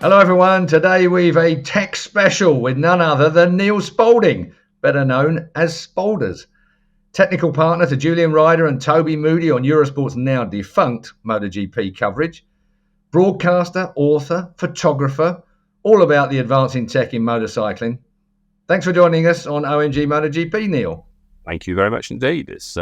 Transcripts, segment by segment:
Hello everyone, today we've a tech special with none other than Neil Spalding, better known as Spalders. Technical partner to Julian Ryder and Toby Moody on Eurosport's now defunct MotoGP coverage. Broadcaster, author, photographer, all about the advancing tech in motorcycling. Thanks for joining us on OMG MotoGP, Neil. Thank you very much indeed. It's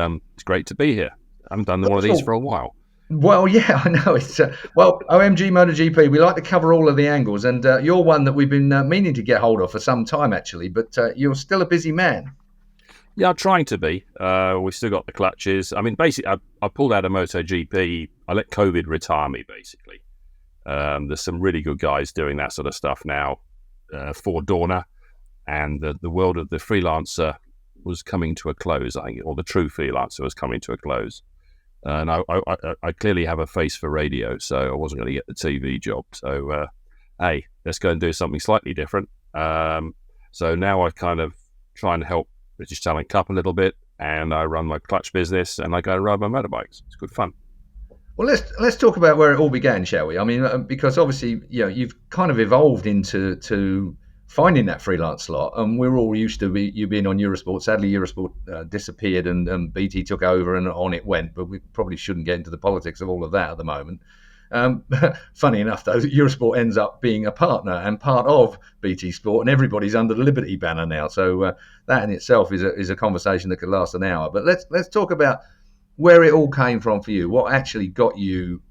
great to be here. I haven't done one of these for a while. Well, yeah, I know. It's OMG MotoGP, we like to cover all of the angles, and you're one that we've been meaning to get hold of for some time, actually, but you're still a busy man. Yeah, I'm trying to be. We've still got the clutches. I mean, basically, I pulled out of MotoGP. I let COVID retire me, basically. There's some really good guys doing that sort of stuff now for Dorna, and the world of the freelancer was coming to a close, I think, or the true freelancer was coming to a close. And I clearly have a face for radio, so I wasn't going to get the TV job. So, hey, let's go and do something slightly different. So now I kind of try and help British Talent Cup a little bit, and I run my clutch business, and I go and ride my motorbikes. It's good fun. Well, let's talk about where it all began, shall we? I mean, because obviously, you've kind of evolved into finding that freelance slot, and we're all used to you being on Eurosport. Sadly, Eurosport disappeared and BT took over, and on it went. But we probably shouldn't get into the politics of all of that at the moment. Funny enough, though, Eurosport ends up being a partner and part of BT Sport, and everybody's under the Liberty banner now. So that in itself is a conversation that could last an hour. But let's talk about where it all came from for you. What actually got you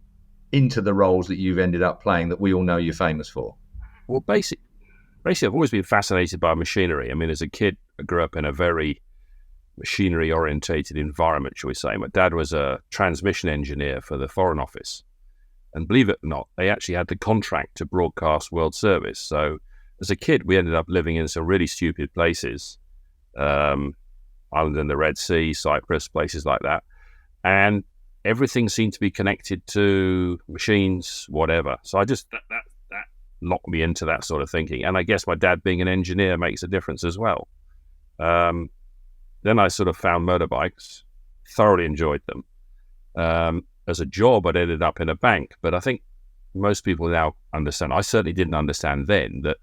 into the roles that you've ended up playing that we all know you're famous for? Well, basically, I've always been fascinated by machinery. I mean, as a kid, I grew up in a very machinery-orientated environment, shall we say. My dad was a transmission engineer for the Foreign Office. And believe it or not, they actually had the contract to broadcast World Service. So as a kid, we ended up living in some really stupid places. Island in the Red Sea, Cyprus, places like that. And everything seemed to be connected to machines, whatever. So I just... That locked me into that sort of thinking. And I guess my dad being an engineer makes a difference as well. Then I sort of found motorbikes, thoroughly enjoyed them. As a job, I'd ended up in a bank, but I think most people now understand, I certainly didn't understand then, that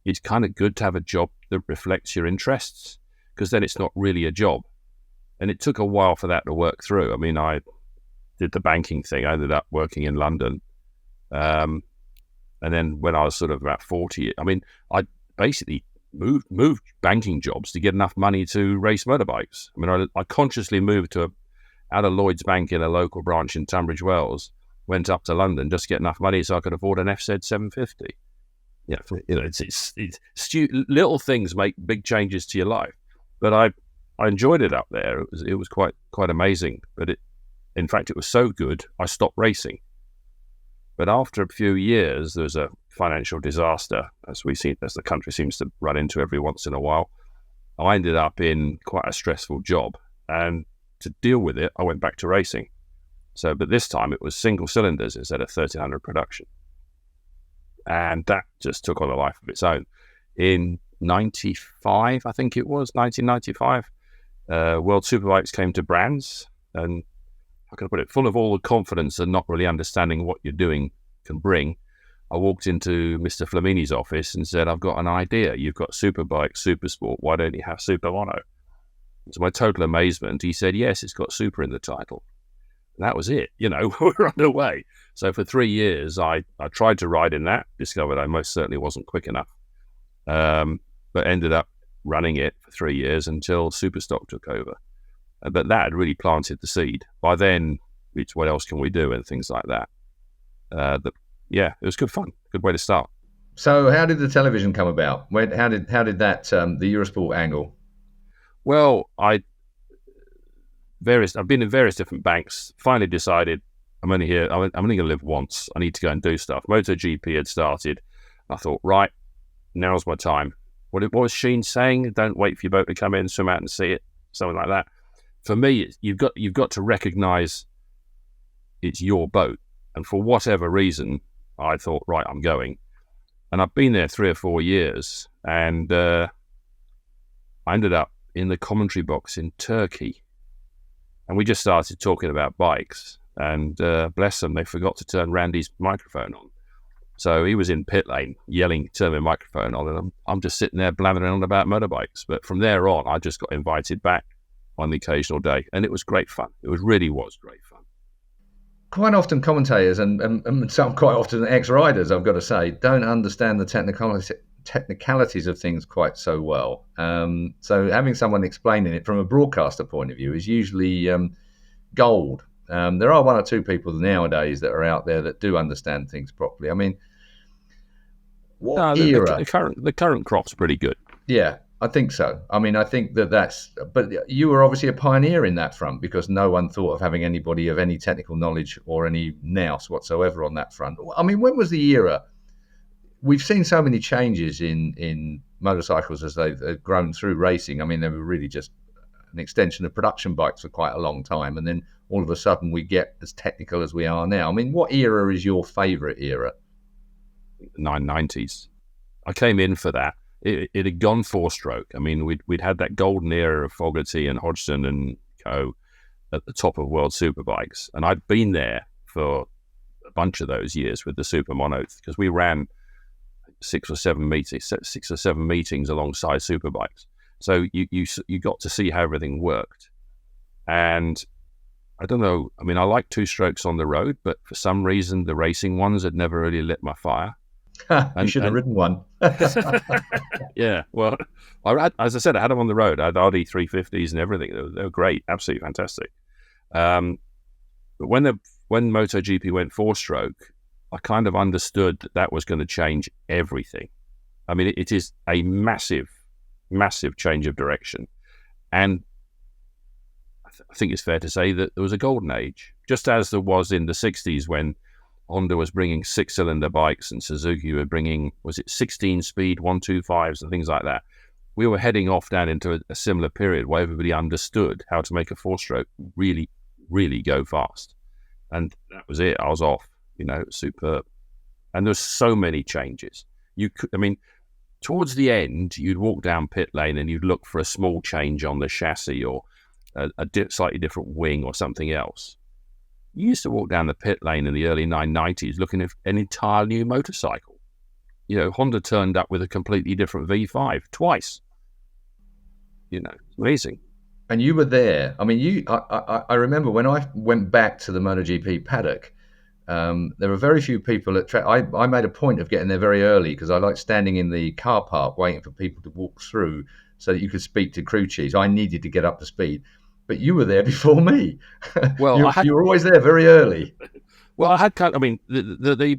it's kind of good to have a job that reflects your interests, because then it's not really a job. And it took a while for that to work through. I mean, I did the banking thing. I ended up working in London. And then when I was sort of about 40, I mean, I basically moved banking jobs to get enough money to race motorbikes. I mean, I consciously moved out of Lloyd's Bank in a local branch in Tunbridge Wells, went up to London just to get enough money so I could afford an FZ 750. Yeah, it's little things make big changes to your life. But I enjoyed it up there. It was quite amazing. But in fact, it was so good, I stopped racing. But after a few years, there was a financial disaster, as the country seems to run into every once in a while. I ended up in quite a stressful job, and to deal with it, I went back to racing. But this time it was single cylinders instead of 1300 production, and that just took on a life of its own. In 95, I think it was 1995, World Superbikes came to Brands, and how can I put it, full of all the confidence and not really understanding what you're doing can bring, I walked into Mr. Flamini's office and said, I've got an idea. You've got Superbike, Supersport. Why don't you have Super Mono? To my total amazement, he said, yes, it's got Super in the title. And that was it. We're underway. So for 3 years, I tried to ride in that, discovered I most certainly wasn't quick enough, but ended up running it for 3 years until Superstock took over. But that had really planted the seed. By then, it's what else can we do and things like that. It was good fun. Good way to start. So how did the television come about? How did that, the Eurosport angle? Well, I've been in various different banks, finally decided I'm only here, I'm only going to live once. I need to go and do stuff. MotoGP had started. I thought, right, now's my time. What was Sheen saying? Don't wait for your boat to come in, swim out and see it. Something like that. For me, you've got to recognise it's your boat. And for whatever reason, I thought, right, I'm going. And I've been there 3 or 4 years, and I ended up in the commentary box in Turkey. And we just started talking about bikes. And bless them, they forgot to turn Randy's microphone on. So he was in pit lane yelling, turning my microphone on, and I'm just sitting there blathering on about motorbikes. But from there on, I just got invited back on the occasional day, and it was great fun. It really was great fun. Quite often quite often ex-riders, I've got to say, don't understand the technicalities of things quite so well. So having someone explaining it from a broadcaster point of view is usually gold. There are one or two people nowadays that are out there that do understand things properly. I mean, what era? The current crop's pretty good. Yeah, I think so. I mean, I think that's. But you were obviously a pioneer in that front, because no one thought of having anybody of any technical knowledge or any nous whatsoever on that front. I mean, when was the era? We've seen so many changes in motorcycles as they've grown through racing. I mean, they were really just an extension of production bikes for quite a long time, and then all of a sudden we get as technical as we are now. I mean, what era is your favourite era? 990s. I came in for that. It had gone four-stroke. I mean, we'd had that golden era of Fogarty and Hodgson and co at the top of world superbikes, and I'd been there for a bunch of those years with the super monos, because we ran 6 or 7 meetings alongside superbikes. So you got to see how everything worked. And I don't know, I mean, I like two strokes on the road, but for some reason the racing ones had never really lit my fire. You should have ridden one. Yeah, well, as I said, I had them on the road. I had RD 350s and everything. They were great, absolutely fantastic. But when MotoGP went four-stroke, I kind of understood that was going to change everything. I mean, it is a massive, massive change of direction. And I think it's fair to say that there was a golden age, just as there was in the 60s when Honda was bringing 6-cylinder bikes and Suzuki were bringing, 16-speed 125s and things like that. We were heading off down into a similar period where everybody understood how to make a four-stroke really, really go fast. And that was it. I was off, superb. And there's so many changes. Towards the end, you'd walk down pit lane and you'd look for a small change on the chassis or a slightly different wing or something else. You used to walk down the pit lane in the early 990s looking at an entirely new motorcycle. Honda turned up with a completely different V5 twice. It's amazing. And you were there. I mean, I remember when I went back to the MotoGP paddock, there were very few people at track. I made a point of getting there very early because I liked standing in the car park waiting for people to walk through so that you could speak to crew chiefs. I needed to get up to speed. But you were there before me. Well, you were always there very early. Well, I had the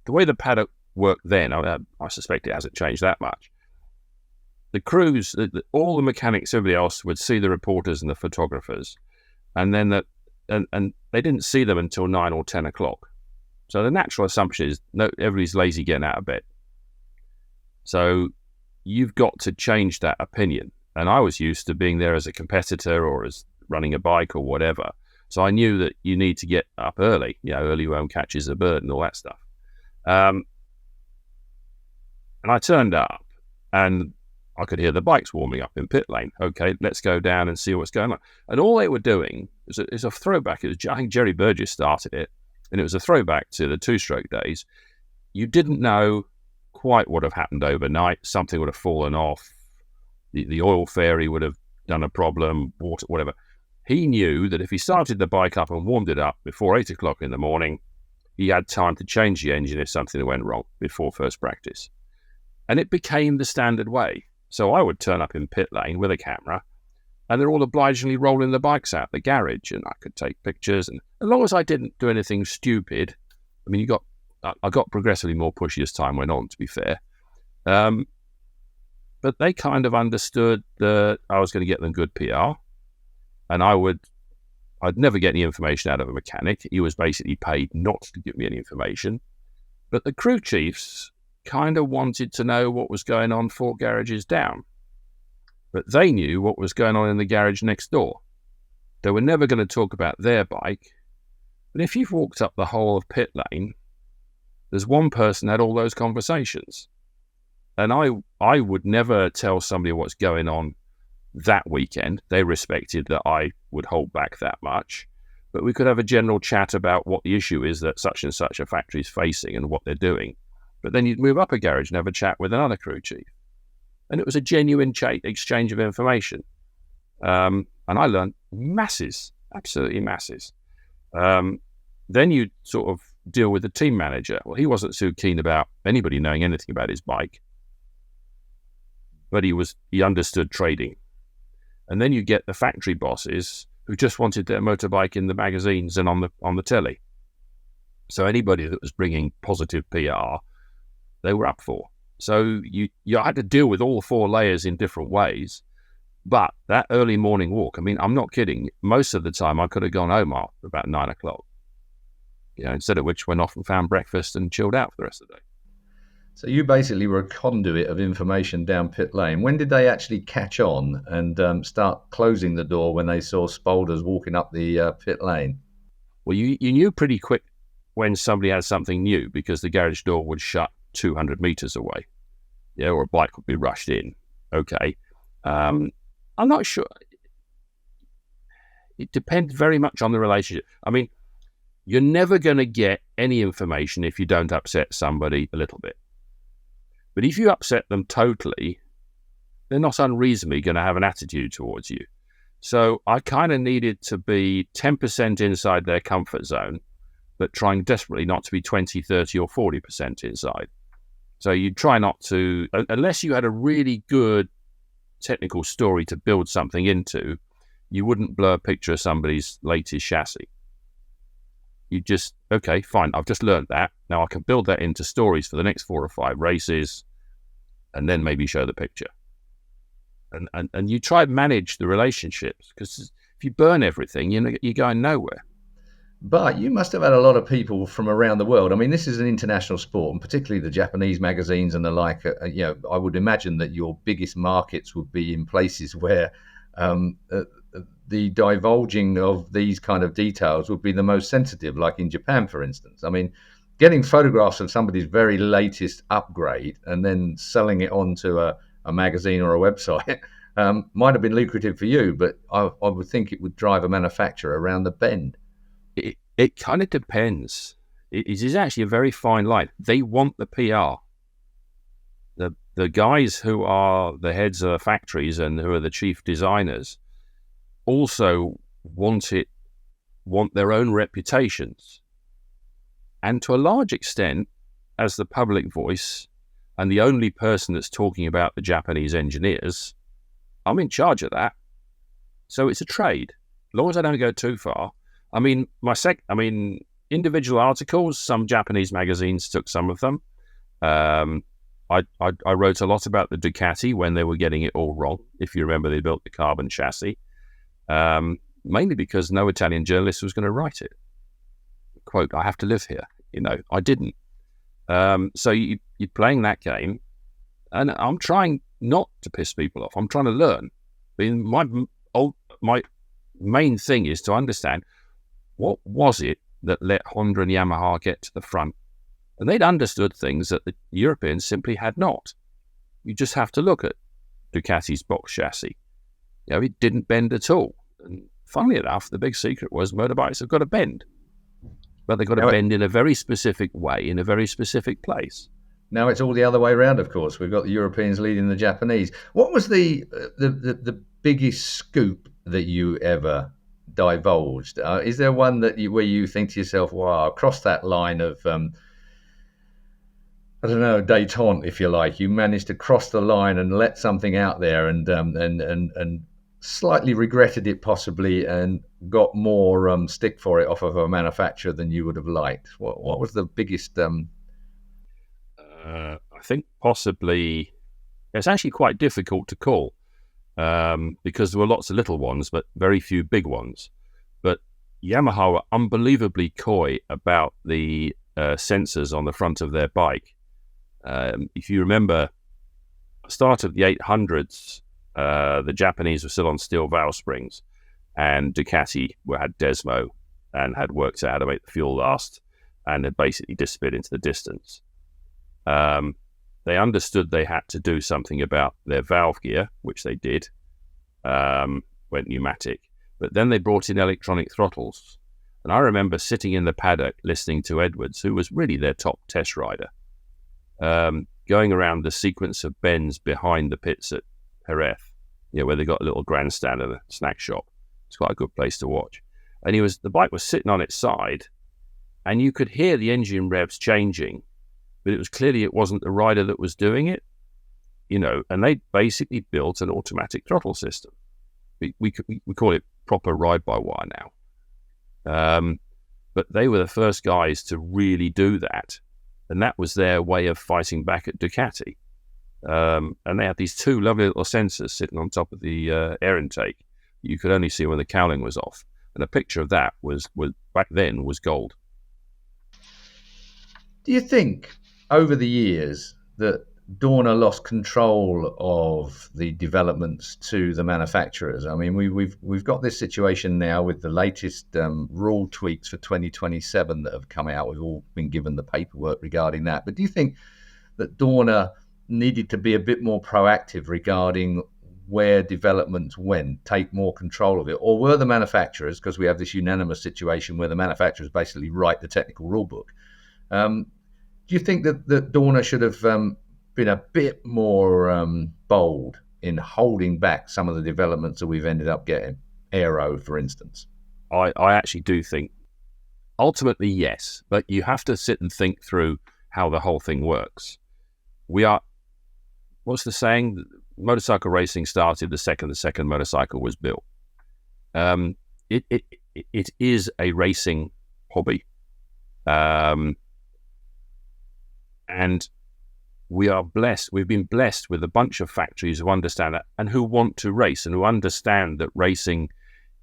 way the paddock worked then, I suspect it hasn't changed that much. The crews, all the mechanics, everybody else would see the reporters and the photographers, and then and they didn't see them until 9 or 10 o'clock. So the natural assumption is everybody's lazy getting out of bed. So you've got to change that opinion. And I was used to being there as a competitor or as running a bike or whatever. So I knew that you need to get up early. Early worm catches a bird and all that stuff. And I turned up and I could hear the bikes warming up in pit lane. Okay, let's go down and see what's going on. And all they were doing is a throwback. I think Jerry Burgess started it, and it was a throwback to the two-stroke days. You didn't know quite what had happened overnight. Something would have fallen off. The oil fairy would have done a problem, water, whatever. He knew that if he started the bike up and warmed it up before 8 o'clock in the morning, he had time to change the engine if something went wrong before first practice. And it became the standard way. So I would turn up in pit lane with a camera, and they're all obligingly rolling the bikes out the garage, and I could take pictures. And as long as I didn't do anything stupid, I got progressively more pushy as time went on, to be fair. But they kind of understood that I was going to get them good PR, and I'd never get any information out of a mechanic. He was basically paid not to give me any information. But the crew chiefs kind of wanted to know what was going on 4 garages down. But they knew what was going on in the garage next door. They were never going to talk about their bike. But if you've walked up the whole of pit lane, there's one person had all those conversations. And I would never tell somebody what's going on that weekend. They respected that I would hold back that much. but we could have a general chat about what the issue is that such and such a factory is facing and what they're doing. But then you'd move up a garage and have a chat with another crew chief. And it was a genuine exchange of information. And I learned masses, absolutely masses. Then you sort of deal with the team manager. Well, he wasn't so keen about anybody knowing anything about his bike, but he understood trading. And then you get the factory bosses who just wanted their motorbike in the magazines and on the telly. So anybody that was bringing positive PR, they were up for. So you had to deal with all 4 layers in different ways. But that early morning walk, I mean, I'm not kidding. Most of the time I could have gone home after about 9 o'clock. Instead of which went off and found breakfast and chilled out for the rest of the day. So you basically were a conduit of information down pit lane. When did they actually catch on and start closing the door when they saw Spalders walking up the pit lane? Well, you knew pretty quick when somebody had something new because the garage door would shut 200 meters away, or a bike would be rushed in. Okay. I'm not sure. It depends very much on the relationship. I mean, you're never going to get any information if you don't upset somebody a little bit. But if you upset them totally, they're not unreasonably going to have an attitude towards you. So I kind of needed to be 10% inside their comfort zone, but trying desperately not to be 20, 30 or 40% inside. So you try not to, unless you had a really good technical story to build something into, you wouldn't blur a picture of somebody's latest chassis. You just, okay, fine, I've just learned that. Now I can build that into stories for the next 4 or 5 races and then maybe show the picture. And you try and manage the relationships, because if you burn everything, you're going nowhere. But you must have had a lot of people from around the world. I mean, this is an international sport, and particularly the Japanese magazines and the like. I would imagine that your biggest markets would be in places where the divulging of these kind of details would be the most sensitive, like in Japan, for instance. I mean, getting photographs of somebody's very latest upgrade and then selling it onto a magazine or a website might have been lucrative for you, but I would think it would drive a manufacturer around the bend. It kind of depends. It is actually a very fine line. They want the PR. The guys who are the heads of the factories and who are the chief designers also want their own reputations. And to a large extent, as the public voice and the only person that's talking about the Japanese engineers, I'm in charge of that. So it's a trade. As long as I don't go too far. I mean, individual articles, some Japanese magazines took some of them. I wrote a lot about the Ducati when they were getting it all wrong. If you remember, they built the carbon chassis. Mainly because no Italian journalist was going to write it. Quote, I have to live here. I didn't. So you're playing that game, and I'm trying not to piss people off. I'm trying to learn. My main thing is to understand what was it that let Honda and Yamaha get to the front. And they'd understood things that the Europeans simply had not. You just have to look at Ducati's box chassis. It didn't bend at all. And funnily enough, the big secret was motorbikes have got to bend. But they've got to bend in a very specific way, in a very specific place. Now it's all the other way around, of course. We've got the Europeans leading the Japanese. What was the biggest scoop that you ever divulged? Is there one where you think to yourself, wow, across that line of, détente, if you like, you managed to cross the line and let something out there and slightly regretted it possibly and got more stick for it off of a manufacturer than you would have liked? What was the biggest... I think possibly it's actually quite difficult to call because there were lots of little ones, but very few big ones. But Yamaha were unbelievably coy about the sensors on the front of their bike. If you remember, the start of the 800s, the Japanese were still on steel valve springs, and Ducati had Desmo and had worked out how to make the fuel last and had basically disappeared into the distance. They understood they had to do something about their valve gear, which they did, went pneumatic. But then they brought in electronic throttles. And I remember sitting in the paddock listening to Edwards, who was really their top test rider, going around the sequence of bends behind the pits at Jerez, where they got a little grandstand and a snack shop. It's quite a good place to watch. And the bike was sitting on its side, and you could hear the engine revs changing, but it was clearly it wasn't the rider that was doing it, and they basically built an automatic throttle system. We call it proper ride-by-wire now. But they were the first guys to really do that. And that was their way of fighting back at Ducati. And they had these two lovely little sensors sitting on top of the air intake. You could only see when the cowling was off. And a picture of that was back then was gold. Do you think over the years that Dorna lost control of the developments to the manufacturers? I mean, we've got this situation now with the latest rule tweaks for 2027 that have come out. We've all been given the paperwork regarding that. But do you think that Dorna needed to be a bit more proactive regarding where developments went, take more control of it? Or were the manufacturers, because we have this unanimous situation where the manufacturers basically write the technical rule book, do you think that Dorna should have been a bit more bold in holding back some of the developments that we've ended up getting? Aero, for instance. I actually do think, ultimately, yes, but you have to sit and think through how the whole thing works. What's the saying? Motorcycle racing started the second motorcycle was built. It is a racing hobby. And we are blessed. We've been blessed with a bunch of factories who understand that and who want to race and who understand that racing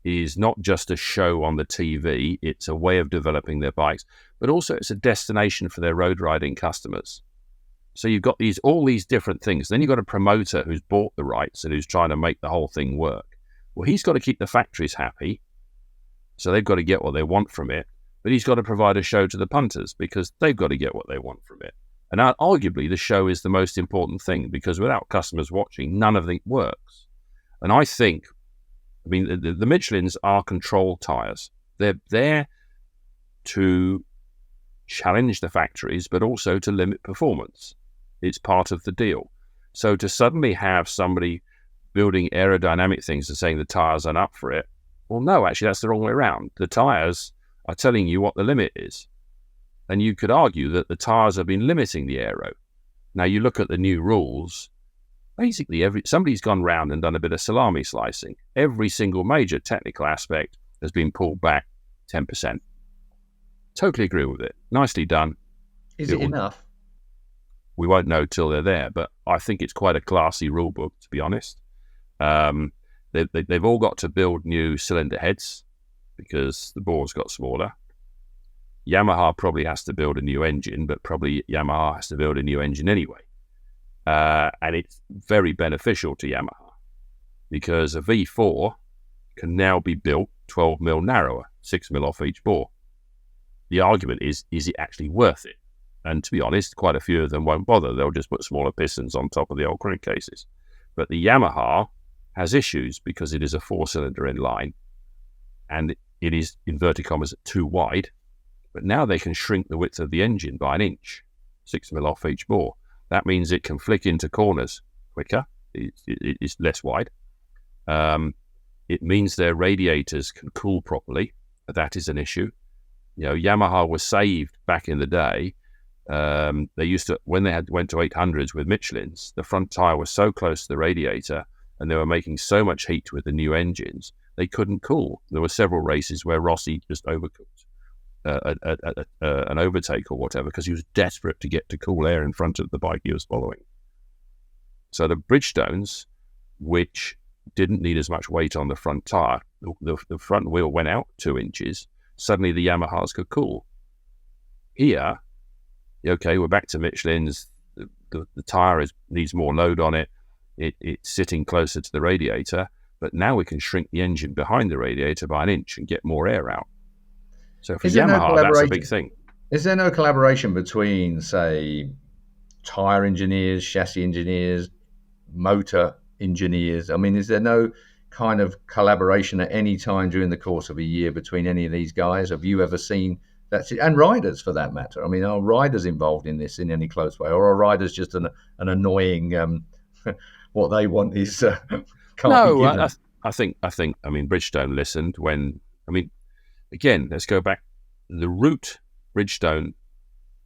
is not just a show on the TV. It's a way of developing their bikes, but also it's a destination for their road riding customers. So you've got all these different things. Then you've got a promoter who's bought the rights and who's trying to make the whole thing work. Well, he's got to keep the factories happy. So they've got to get what they want from it. But he's got to provide a show to the punters because they've got to get what they want from it. And arguably, the show is the most important thing because without customers watching, none of it works. And I think, the Michelins are control tyres. They're there to challenge the factories, but also to limit performance. It's part of the deal. So to suddenly have somebody building aerodynamic things and saying the tyres aren't up for it, well, no, actually, that's the wrong way around. The tyres are telling you what the limit is. And you could argue that the tyres have been limiting the aero. Now, you look at the new rules, basically somebody's gone round and done a bit of salami slicing. Every single major technical aspect has been pulled back 10%. Totally agree with it. Nicely done. Is it enough? We won't know till they're there, but I think it's quite a classy rule book, to be honest. They've all got to build new cylinder heads because the bore's got smaller. Yamaha probably has to build a new engine, but probably Yamaha has to build a new engine anyway. And it's very beneficial to Yamaha because a V4 can now be built 12 mil narrower, 6 mil off each bore. The argument is it actually worth it? And to be honest, quite a few of them won't bother. They'll just put smaller pistons on top of the old crankcases. But the Yamaha has issues because it is a 4-cylinder in line and it is, inverted commas, too wide. But now they can shrink the width of the engine by an inch, 6 mil off each bore. That means it can flick into corners quicker. It's less wide. It means their radiators can cool properly. That is an issue. Yamaha was saved back in the day. They used to, when they went to 800s with Michelins, the front tyre was so close to the radiator and they were making so much heat with the new engines, they couldn't cool. There were several races where Rossi just overcooked an overtake or whatever because he was desperate to get to cool air in front of the bike he was following. So the Bridgestones, which didn't need as much weight on the front tyre, the front wheel went out 2 inches, suddenly the Yamahas could cool. Here, okay, we're back to Michelin's, the tyre needs more load on it, it's sitting closer to the radiator, but now we can shrink the engine behind the radiator by an inch and get more air out. So for Yamaha, that's a big thing. Is there no collaboration between, say, tyre engineers, chassis engineers, motor engineers? I mean, is there no kind of collaboration at any time during the course of a year between any of these guys? Have you ever seen that? And riders, for that matter. I mean, are riders involved in this in any close way, or are riders just an annoying? What they want is can't be No, given. I think. I mean, Bridgestone listened when. I mean, again, let's go back. The root Bridgestone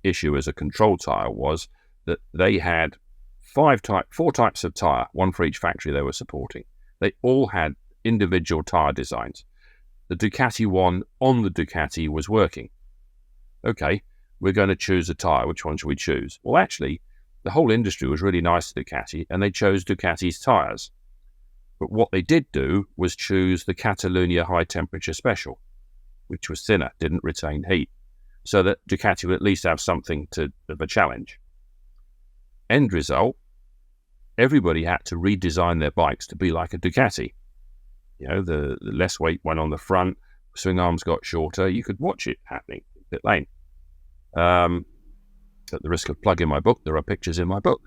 issue as a control tyre was that they had four types of tyre, one for each factory they were supporting. They all had individual tyre designs. The Ducati one on the Ducati was working. Okay, we're going to choose a tyre. Which one should we choose? Well, actually, the whole industry was really nice to Ducati, and they chose Ducati's tyres. But what they did do was choose the Catalunya high temperature special, which was thinner, didn't retain heat, so that Ducati would at least have something of a challenge. End result, everybody had to redesign their bikes to be like a Ducati. You know, the less weight went on the front, swing arms got shorter. You could watch it happening in pit lane. At the risk of plugging my book, there are pictures in my book.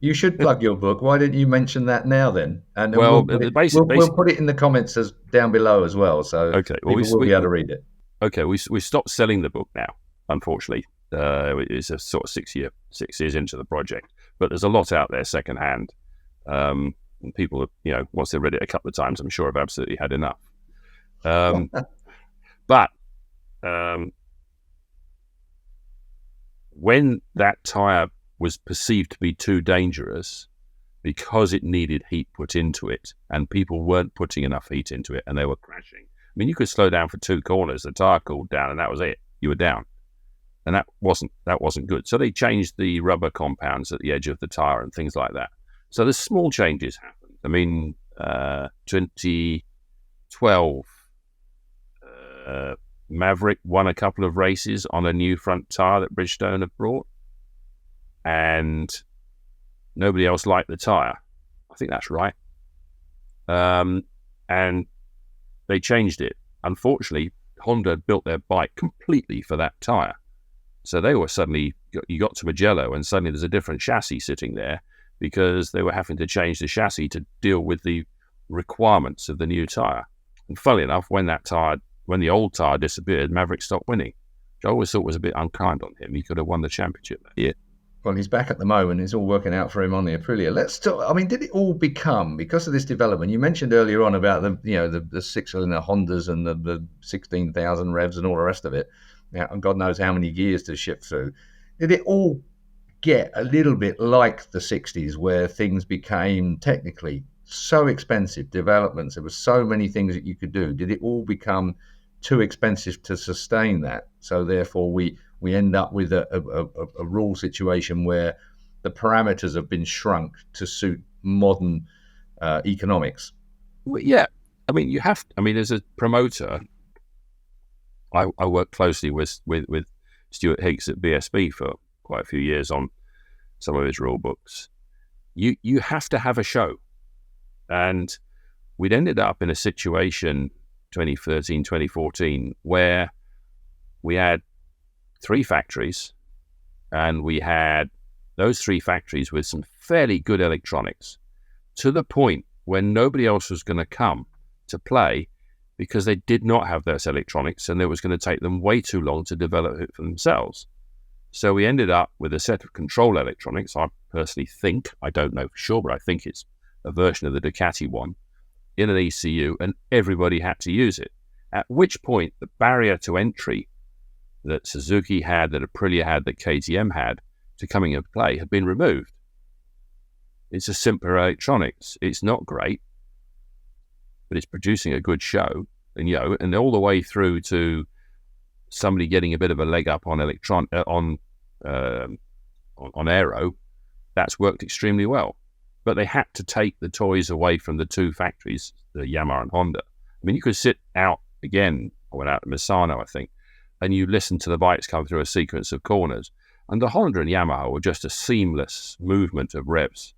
You should plug your book. Why didn't you mention that now then? And well, we'll put it in the comments down below as well, so okay, well, people will be able to read it. Okay, we stopped selling the book now, unfortunately. It's a sort of 6 years into the project, but there's a lot out there secondhand. And people, you know, once they've read it a couple of times, I'm sure have absolutely had enough. But when that tyre was perceived to be too dangerous because it needed heat put into it, and people weren't putting enough heat into it, and they were crashing. I mean, you could slow down for 2 corners, the tyre cooled down, and that was it. You were down. And that wasn't good. So they changed the rubber compounds at the edge of the tyre and things like that. So the small changes happened. I mean, 2012, Maverick won a couple of races on a new front tyre that Bridgestone had brought, and nobody else liked the tyre. I think that's right. And they changed it. Unfortunately, Honda built their bike completely for that tyre. So they were suddenly, you got to Mugello and suddenly there's a different chassis sitting there because they were having to change the chassis to deal with the requirements of the new tyre. And funnily enough, when the old tyre disappeared, Maverick stopped winning, which I always thought was a bit unkind on him. He could have won the championship that year. Well, he's back at the moment. It's all working out for him on the Aprilia. Let's talk. I mean, did it all become, because of this development? You mentioned earlier on about the 6-cylinder Hondas and the 16,000 revs and all the rest of it. Yeah, and God knows how many gears to shift through. Did it all get a little bit like the 60s, where things became technically so expensive, developments, there were so many things that you could do? Did it all become too expensive to sustain that? So therefore we end up with a rule situation where the parameters have been shrunk to suit modern economics. Well, yeah. I mean, you have, as a promoter, I worked closely with Stuart Higgs at BSB for quite a few years on some of his rule books. You have to have a show. And we'd ended up in a situation 2013, 2014, where we had 3 factories, and we had those 3 factories with some fairly good electronics, to the point where nobody else was going to come to play because they did not have those electronics, and it was going to take them way too long to develop it for themselves. So we ended up with a set of control electronics. I personally think, I don't know for sure, but I think it's a version of the Ducati one, in an ECU, and everybody had to use it. At which point, the barrier to entry that Suzuki had, that Aprilia had, that KTM had, to coming into play had been removed. It's a simpler electronics. It's not great, but it's producing a good show, and all the way through to somebody getting a bit of a leg up on aero. That's worked extremely well. But they had to take the toys away from the 2 factories, the Yamaha and Honda. I mean, you could sit out again. I went out to Misano, I think, and you listen to the bikes come through a sequence of corners, and the Honda and Yamaha were just a seamless movement of revs.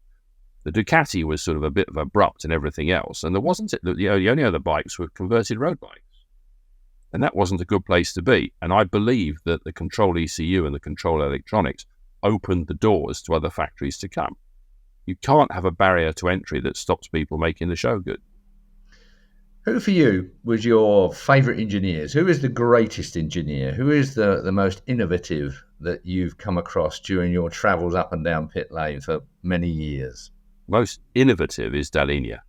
The Ducati was sort of a bit of abrupt and everything else, and there wasn't it. The only other bikes were converted road bikes, and that wasn't a good place to be. And I believe that the control ECU and the control electronics opened the doors to other factories to come. You can't have a barrier to entry that stops people making the show good. Who for you was your favourite engineers? Who is the greatest engineer? Who is the most innovative that you've come across during your travels up and down pit lane for many years? Most innovative is Dalinia.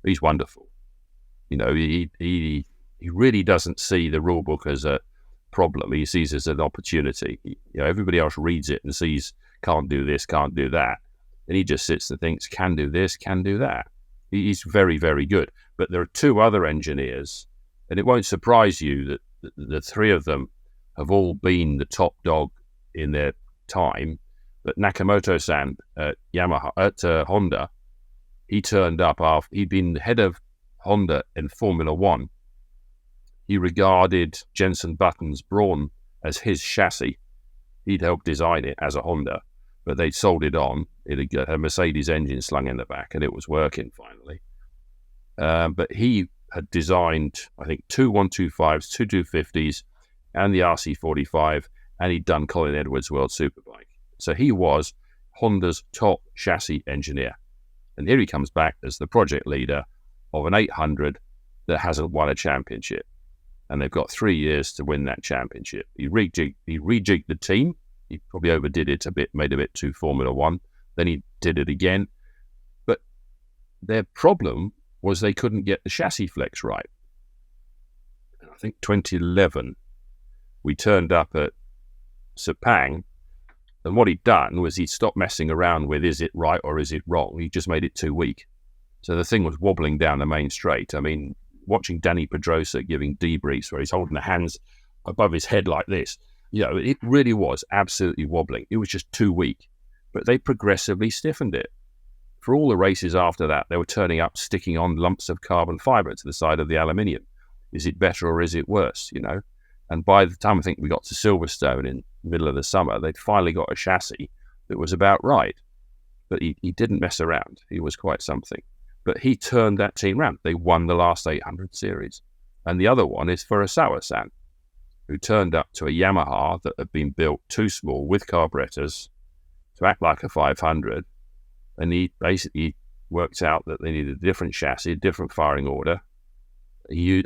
He's wonderful. You know, he really doesn't see the rule book as a problem. He sees it as an opportunity. You know, everybody else reads it and sees can't do this, can't do that, and he just sits and thinks can do this, can do that. He's very, very good. But there are two other engineers, and it won't surprise you that the three of them have all been the top dog in their time. But Nakamoto-san at Honda, he turned up after he'd been head of Honda in Formula One. He regarded Jenson Button's Brawn as his chassis. He'd helped design it as a Honda, but they'd sold it on. It had got a Mercedes engine slung in the back, and it was working finally. But he had designed, I think, two 125s, two 250s, and the RC45, and he'd done Colin Edwards' World Superbike. So he was Honda's top chassis engineer. And here he comes back as the project leader of an 800 that hasn't won a championship. And they've got 3 years to win that championship. He rejigged the team. He probably overdid it a bit, made a bit too Formula One. Then he did it again. But their problem was they couldn't get the chassis flex right. I think 2011, we turned up at Sepang, and what he'd done was he'd stopped messing around with is it right or is it wrong. He just made it too weak. So the thing was wobbling down the main straight. I mean, watching Danny Pedrosa giving debriefs where he's holding the hands above his head like this, you know, it really was absolutely wobbling. It was just too weak. But they progressively stiffened it. For all the races after that, they were turning up, sticking on lumps of carbon fibre to the side of the aluminium. Is it better or is it worse, you know? And by the time I think we got to Silverstone in the middle of the summer, they'd finally got a chassis that was about right. But he didn't mess around. He was quite something. But he turned that team round. They won the last 800 series. And the other one is Furusawa-san, who turned up to a Yamaha that had been built too small with carburetors to act like a 500. And he basically worked out that they needed a different chassis, a different firing order. He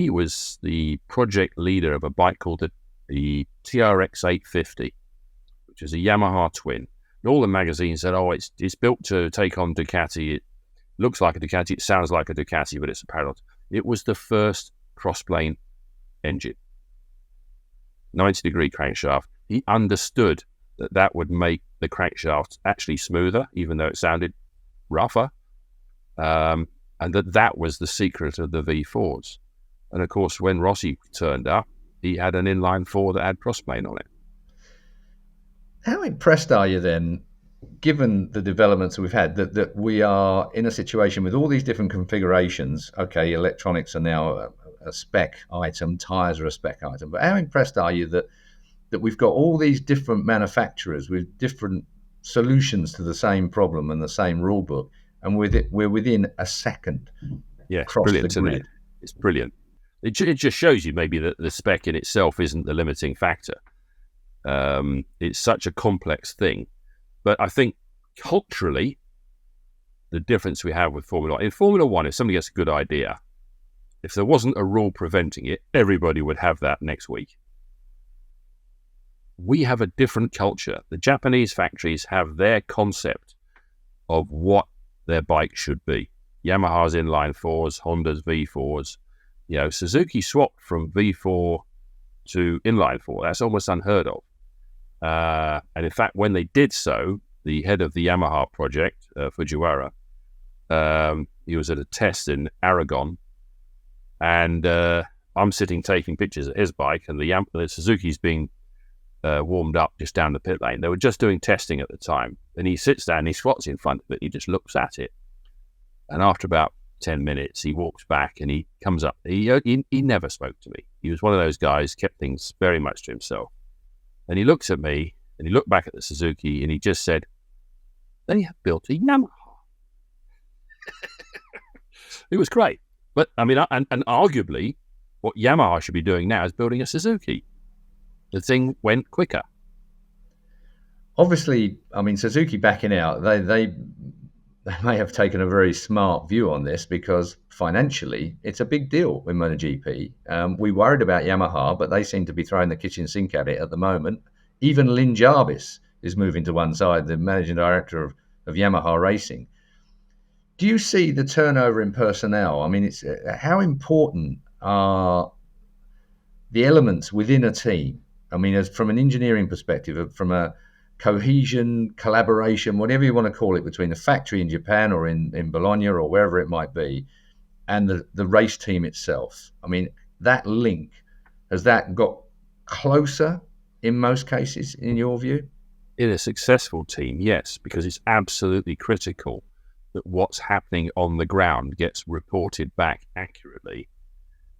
was the project leader of a bike called the TRX 850, which is a Yamaha twin. And all the magazines said, oh, it's built to take on Ducati. It looks like a Ducati, it sounds like a Ducati, but it's a parallel. It was the first crossplane engine. 90-degree crankshaft. He understood that would make the crankshaft actually smoother, even though it sounded rougher. And that was the secret of the V4s. And of course, when Rossi turned up, he had an inline four that had crossplane on it. How impressed are you then, given the developments we've had, that we are in a situation with all these different configurations? Okay, electronics are now a spec item, tyres are a spec item, but how impressed are you that we've got all these different manufacturers with different solutions to the same problem and the same rule book, and we're within a second? Yeah, across brilliant, the grid. isn't it? It's brilliant. It just shows you maybe that the spec in itself isn't the limiting factor. It's such a complex thing. But I think culturally, the difference we have with Formula One, in Formula One, if somebody gets a good idea, if there wasn't a rule preventing it, everybody would have that next week. We have a different culture. The Japanese factories have their concept of what their bike should be. Yamaha's inline fours, Honda's V4s. You know, Suzuki swapped from V4 to inline four. That's almost unheard of. And in fact, when they did so, the head of the Yamaha project, Fujiwara, he was at a test in Aragon, and I'm sitting taking pictures of his bike, and the Suzuki's being warmed up just down the pit lane. They were just doing testing at the time, and he sits down, he squats in front of it, he just looks at it, and after about 10 minutes, he walks back and he comes up. He never spoke to me. He was one of those guys, kept things very much to himself. And he looks at me and he looked back at the Suzuki and he just said, they have built a Yamaha. It was great. But I mean, and arguably, what Yamaha should be doing now is building a Suzuki. The thing went quicker. Obviously, I mean, Suzuki backing out, they may have taken a very smart view on this, because financially, it's a big deal with MotoGP. We worried about Yamaha, but they seem to be throwing the kitchen sink at it at the moment. Even Lynn Jarvis is moving to one side, the managing director of Yamaha Racing. Do you see the turnover in personnel? I mean, it's how important are the elements within a team? I mean, as from an engineering perspective, from a cohesion, collaboration, whatever you want to call it, between the factory in Japan or in Bologna or wherever it might be, and the race team itself. I mean, that link, has that got closer in most cases, in your view? In a successful team, yes, because it's absolutely critical that what's happening on the ground gets reported back accurately,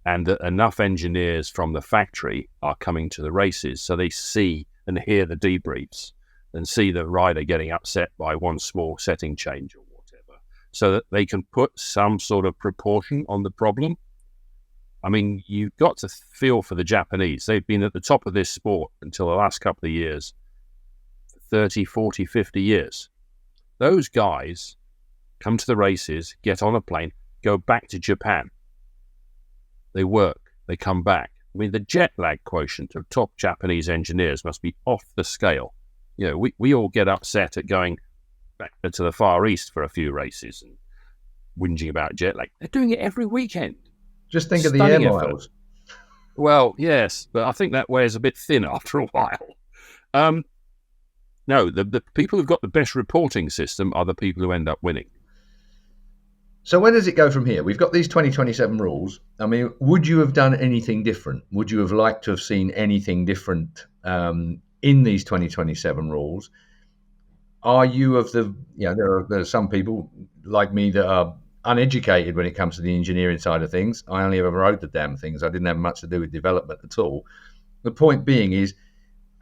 and that enough engineers from the factory are coming to the races so they see and hear the debriefs and see the rider getting upset by one small setting change or whatever, so that they can put some sort of proportion on the problem. I mean, you've got to feel for the Japanese. They've been at the top of this sport until the last couple of years, 30, 40, 50 years. Those guys come to the races, get on a plane, go back to Japan. They work, they come back. I mean, the jet lag quotient of top Japanese engineers must be off the scale. You know, we all get upset at going back to the Far East for a few races and whinging about jet lag. They're doing it every weekend. Just think of the air miles. Well, yes, but I think that wears a bit thin after a while. No, the people who've got the best reporting system are the people who end up winning. So where does it go from here? We've got these 2027 rules. I mean, would you have done anything different? Would you have liked to have seen anything different in these 2027 rules? Are you of the, there are some people like me that are uneducated when it comes to the engineering side of things. I only ever rode the damn things. I didn't have much to do with development at all. The point being is,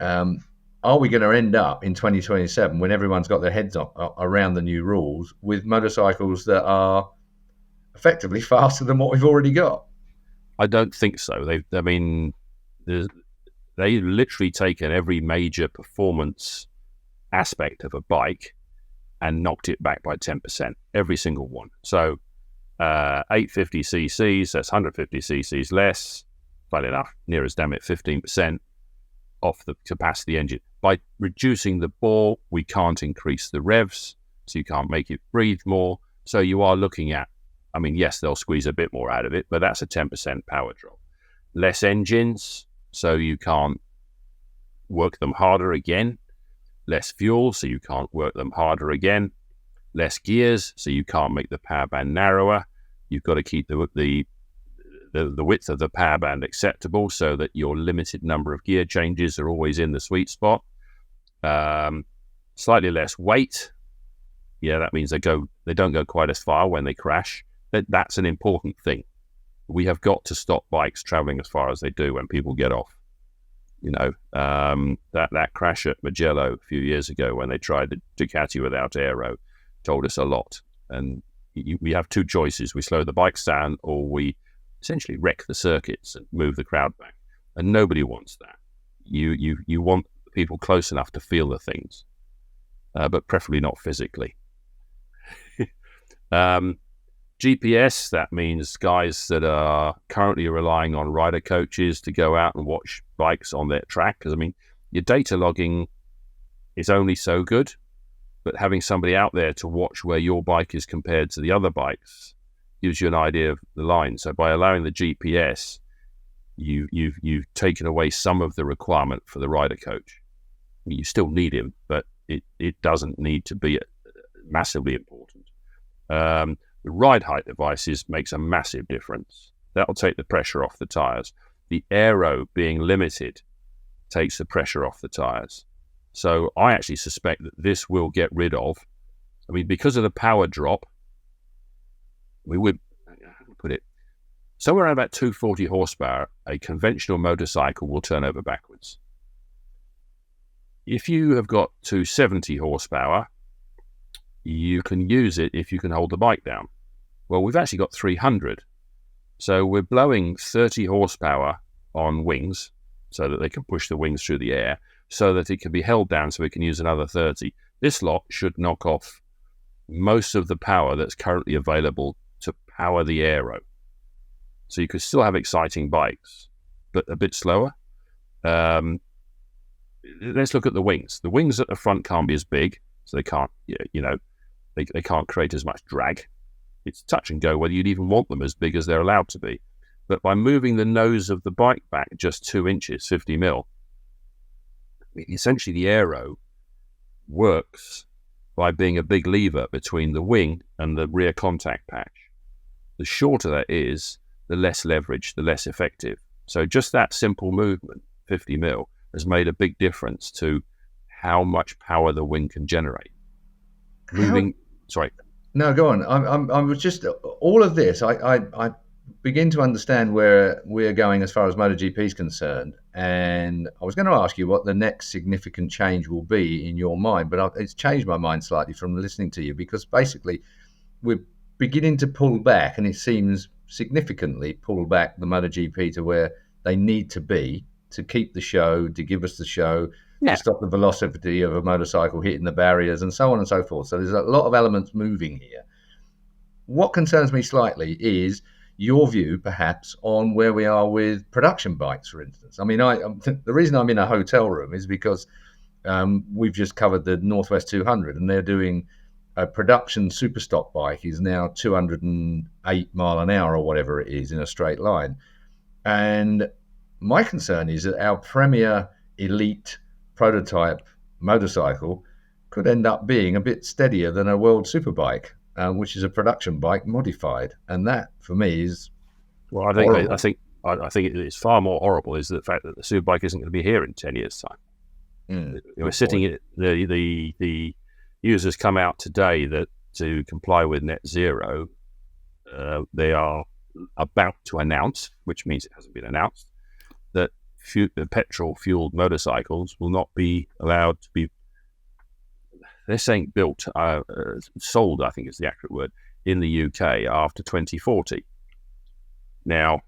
are we going to end up in 2027 when everyone's got their heads around the new rules with motorcycles that are effectively faster than what we've already got? I don't think so. They've literally taken every major performance aspect of a bike and knocked it back by 10%, every single one. So 850 cc's, that's 150 cc's less, funny enough, near as damn it, 15% off the capacity engine. By reducing the bore, we can't increase the revs, so you can't make it breathe more. So you are looking at, I mean, yes, they'll squeeze a bit more out of it, but that's a 10% power drop. Less engines, so you can't work them harder again. Less fuel, so you can't work them harder again. Less gears, so you can't make the power band narrower. You've got to keep the width of the power band acceptable so that your limited number of gear changes are always in the sweet spot. Slightly less weight. Yeah, that means they don't go quite as far when they crash. That's an important thing. We have got to stop bikes traveling as far as they do when people get off. You know, that crash at Mugello a few years ago when they tried the Ducati without aero told us a lot. And we have two choices. We slow the bikes down, or we essentially wreck the circuits and move the crowd back. And nobody wants that. You want people close enough to feel the things, but preferably not physically. GPS, that means guys that are currently relying on rider coaches to go out and watch bikes on their track. Because, I mean, your data logging is only so good, but having somebody out there to watch where your bike is compared to the other bikes gives you an idea of the line. So by allowing the GPS, you've taken away some of the requirement for the rider coach. You still need him, but it doesn't need to be massively important. The ride height devices makes a massive difference. That'll take the pressure off the tires. The aero being limited takes the pressure off the tires. So I actually suspect that this will get rid of, I mean, because of the power drop, we would, how do I put it, somewhere around about 240 horsepower, a conventional motorcycle will turn over backwards. If you have got 270 horsepower, you can use it if you can hold the bike down. Well, we've actually got 300. So we're blowing 30 horsepower on wings so that they can push the wings through the air so that it can be held down so we can use another 30. This lot should knock off most of the power that's currently available to power the aero. So you could still have exciting bikes, but a bit slower. Let's look at the wings. The wings at the front can't be as big, so they can't, they can't create as much drag. It's touch and go whether you'd even want them as big as they're allowed to be. But by moving the nose of the bike back just 2 inches, 50 mil, essentially the aero works by being a big lever between the wing and the rear contact patch. The shorter that is, the less leverage, the less effective. So just that simple movement, 50 mil, has made a big difference to how much power the wing can generate. Sorry. No, go on. I was just all of this. I begin to understand where we're going as far as MotoGP is concerned, and I was going to ask you what the next significant change will be in your mind, but it's changed my mind slightly from listening to you, because basically we're beginning to pull back, and it seems significantly pull back the MotoGP to where they need to be to keep the show, to give us the show, to stop the velocity of a motorcycle hitting the barriers, and so on and so forth. So there's a lot of elements moving here. What concerns me slightly is your view, perhaps, on where we are with production bikes, for instance. I mean, the reason I'm in a hotel room is because we've just covered the Northwest 200, and they're doing a production super stock bike is now 208 mile an hour or whatever it is in a straight line. And my concern is that our premier elite prototype motorcycle could end up being a bit steadier than a world superbike, which is a production bike modified, and that for me is horrible. I think it's far more horrible is the fact that the superbike isn't going to be here in 10 years' time. We're sitting in the users come out today that to comply with net zero, they are about to announce, which means it hasn't been announced, that petrol-fueled motorcycles will not be allowed to be, they're saying built, sold, I think is the accurate word, in the UK after 2040. Now,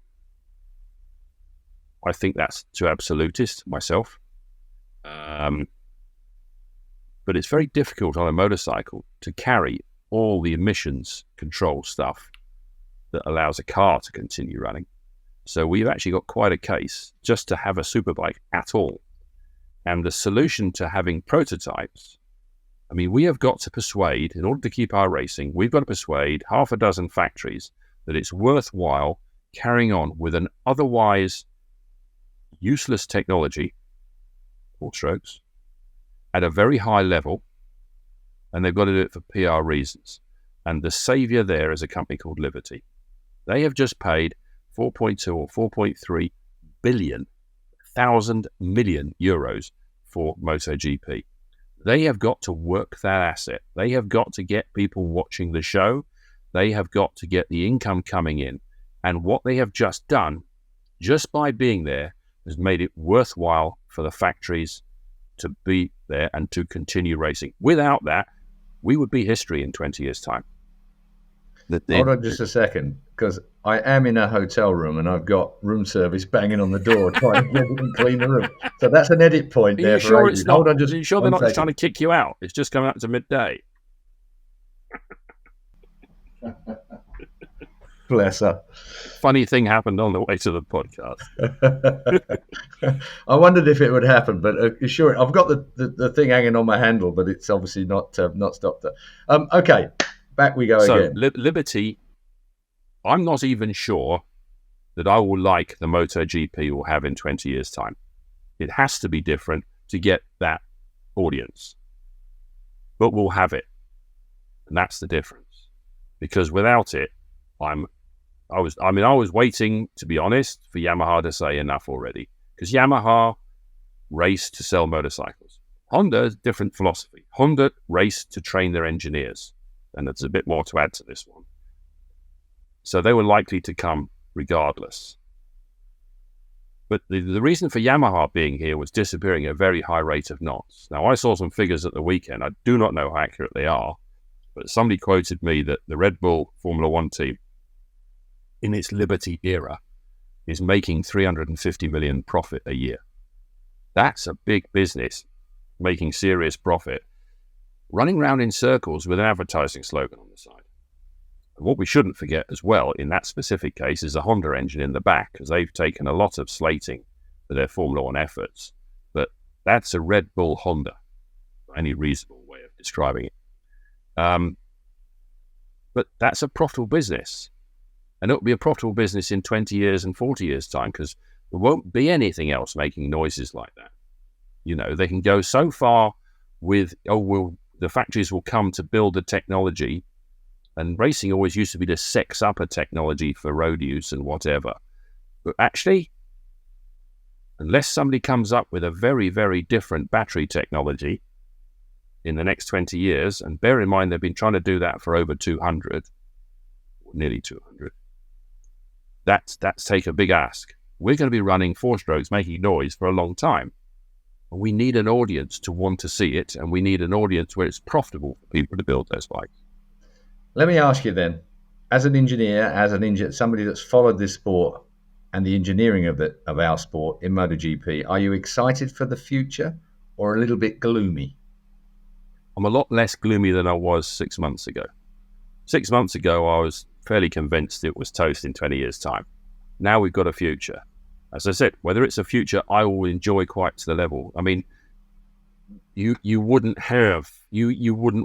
I think that's too absolutist myself. But it's very difficult on a motorcycle to carry all the emissions control stuff that allows a car to continue running. So we've actually got quite a case just to have a superbike at all. And the solution to having prototypes, I mean, we have got to persuade, in order to keep our racing, we've got to persuade half a dozen factories that it's worthwhile carrying on with an otherwise useless technology, 4 strokes, at a very high level, and they've got to do it for PR reasons. And the savior there is a company called Liberty. They have just paid 4.2 or 4.3 billion, 1,000 million euros for MotoGP. They have got to work that asset. They have got to get people watching the show. They have got to get the income coming in. And what they have just done, just by being there, has made it worthwhile for the factories to be there and to continue racing. Without that, we would be history in 20 years' time. Hold on just a second, because I am in a hotel room and I've got room service banging on the door trying to get it and clean the room. So that's an edit point there. Are you sure it's not? Hold on just are you sure they're not just trying to kick you out? It's just coming up to midday. Bless her. Funny thing happened on the way to the podcast. I wondered if it would happen, but sure, I've got the thing hanging on my handle, but it's obviously not stopped her. Okay, back we go again. So Liberty, I'm not even sure that I will like the MotoGP we'll have in 20 years' time. It has to be different to get that audience, but we'll have it, and that's the difference. Because without it, I was waiting, to be honest, for Yamaha to say enough already. Because Yamaha raced to sell motorcycles. Honda's different philosophy. Honda raced to train their engineers. And there's a bit more to add to this one. So they were likely to come regardless. But the reason for Yamaha being here was disappearing at a very high rate of knots. Now, I saw some figures at the weekend. I do not know how accurate they are. But somebody quoted me that the Red Bull Formula One team, in its Liberty era, is making 350 million profit a year. That's a big business, making serious profit, running around in circles with an advertising slogan on the side. And what we shouldn't forget as well in that specific case is the Honda engine in the back, because they've taken a lot of slating for their Formula One efforts. But that's a Red Bull Honda, any reasonable way of describing it. But that's a profitable business. And it'll be a profitable business in 20 years and 40 years' time, because there won't be anything else making noises like that. You know, they can go so far with, the factories will come to build the technology. And racing always used to be to sex up a technology for road use and whatever. But actually, unless somebody comes up with a very, very different battery technology in the next 20 years, and bear in mind they've been trying to do that for over 200, or nearly 200, that's take a big ask. We're going to be running 4-strokes, making noise for a long time. And we need an audience to want to see it, and we need an audience where it's profitable for people to build those bikes. Let me ask you then, as an engineer, somebody that's followed this sport and the engineering of our sport in MotoGP, are you excited for the future or a little bit gloomy? I'm a lot less gloomy than I was 6 months ago. 6 months ago, I was fairly convinced it was toast in 20 years' time. Now we've got a future. As I said, whether it's a future I will enjoy quite to the level. I mean, you wouldn't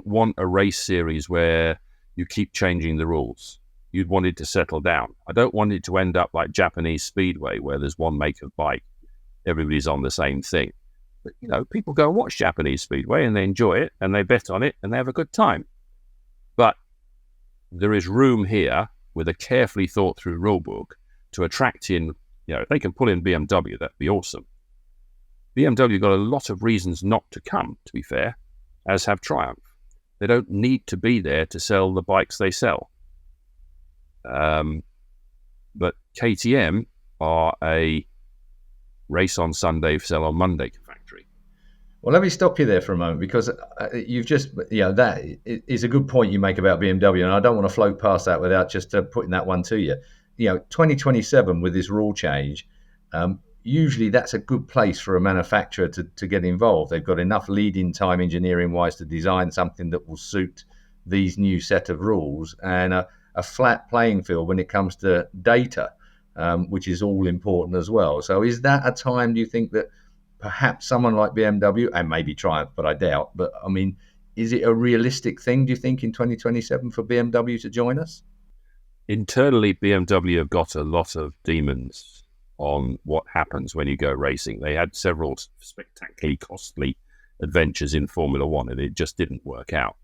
want a race series where you keep changing the rules. You'd want it to settle down. I don't want it to end up like Japanese Speedway, where there's one make of bike. Everybody's on the same thing. But, you know, people go and watch Japanese Speedway and they enjoy it and they bet on it and they have a good time. But there is room here with a carefully thought through rule book to attract in, you know, if they can pull in BMW, that'd be awesome. BMW got a lot of reasons not to come, to be fair, as have Triumph. They don't need to be there to sell the bikes they sell. But KTM are a race on Sunday, sell on Monday factory. Well, let me stop you there for a moment, because you've just, that is a good point you make about BMW, and I don't want to float past that without just putting that one to you. 2027 with this rule change, usually that's a good place for a manufacturer to get involved. They've got enough lead-in time engineering-wise to design something that will suit these new set of rules, and a flat playing field when it comes to data, which is all important as well. So is that a time, do you think, that perhaps someone like BMW, and maybe Triumph, but I doubt, but I mean, is it a realistic thing, do you think, in 2027 for BMW to join us? Internally, BMW have got a lot of demons on what happens when you go racing. They had several spectacularly costly adventures in Formula One, and it just didn't work out.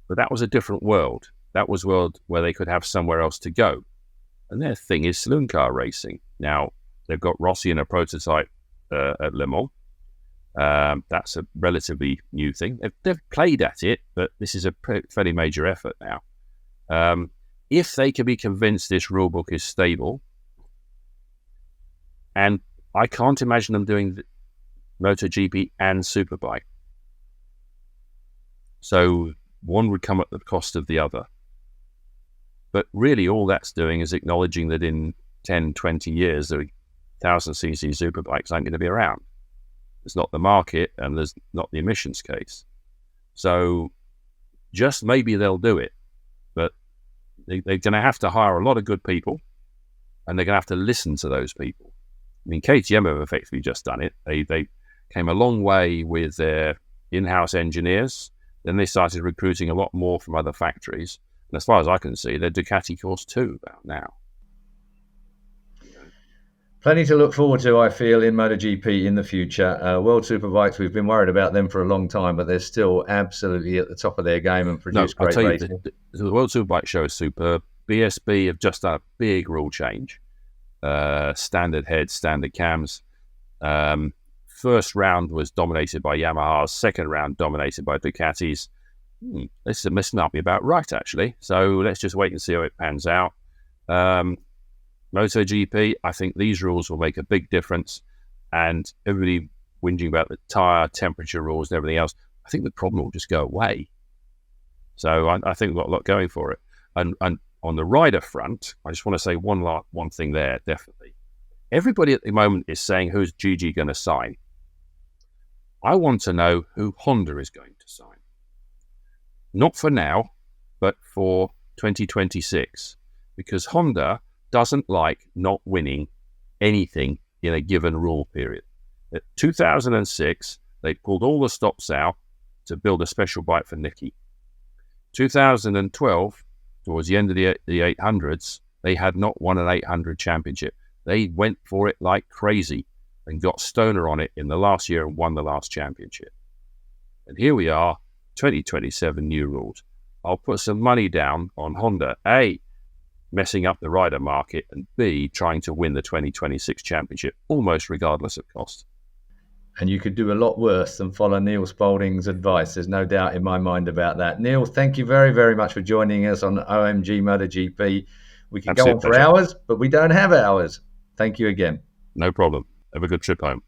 But that was a different world. That was a world where they could have somewhere else to go. And their thing is saloon car racing. Now, they've got Rossi in a prototype at Le Mans. That's a relatively new thing. They've played at it, but this is a fairly major effort now. If they can be convinced this rulebook is stable, and I can't imagine them doing MotoGP and Superbike. So one would come at the cost of the other. But really all that's doing is acknowledging that in 10, 20 years, the 1,000cc Superbikes aren't going to be around. There's not the market and there's not the emissions case. So just maybe they'll do it. But they're going to have to hire a lot of good people, and they're going to have to listen to those people. I mean, KTM have effectively just done it. They came a long way with their in-house engineers. Then they started recruiting a lot more from other factories. And as far as I can see, they're Ducati course 2 about now. Plenty to look forward to, I feel, in MotoGP in the future. World Superbikes, we've been worried about them for a long time, but they're still absolutely at the top of their game and produce great racing. The World Superbike show is superb. BSB have just done a big rule change. Standard heads, standard cams. First round was dominated by Yamaha's. Second round dominated by Ducatis. This might be about right, actually. So let's just wait and see how it pans out. MotoGP, I think these rules will make a big difference. And everybody whinging about the tyre temperature rules and everything else, I think the problem will just go away. So I think we've got a lot going for it. And on the rider front, I just want to say one thing there, definitely. Everybody at the moment is saying, who's Gigi going to sign? I want to know who Honda is going to sign. Not for now, but for 2026, because Honda doesn't like not winning anything in a given rule period. In 2006, they pulled all the stops out to build a special bike for Nicky. 2012, towards the end of the 800s, they had not won an 800 championship. They went for it like crazy and got Stoner on it in the last year and won the last championship. And here we are, 2027 new rules. I'll put some money down on Honda, A, messing up the rider market, and B, trying to win the 2026 championship, almost regardless of cost. And you could do a lot worse than follow Neil Spalding's advice. There's no doubt in my mind about that. Neil, thank you very, very much for joining us on OMG MotoGP. We can go on for hours, but we don't have hours. Thank you again. No problem. Have a good trip home.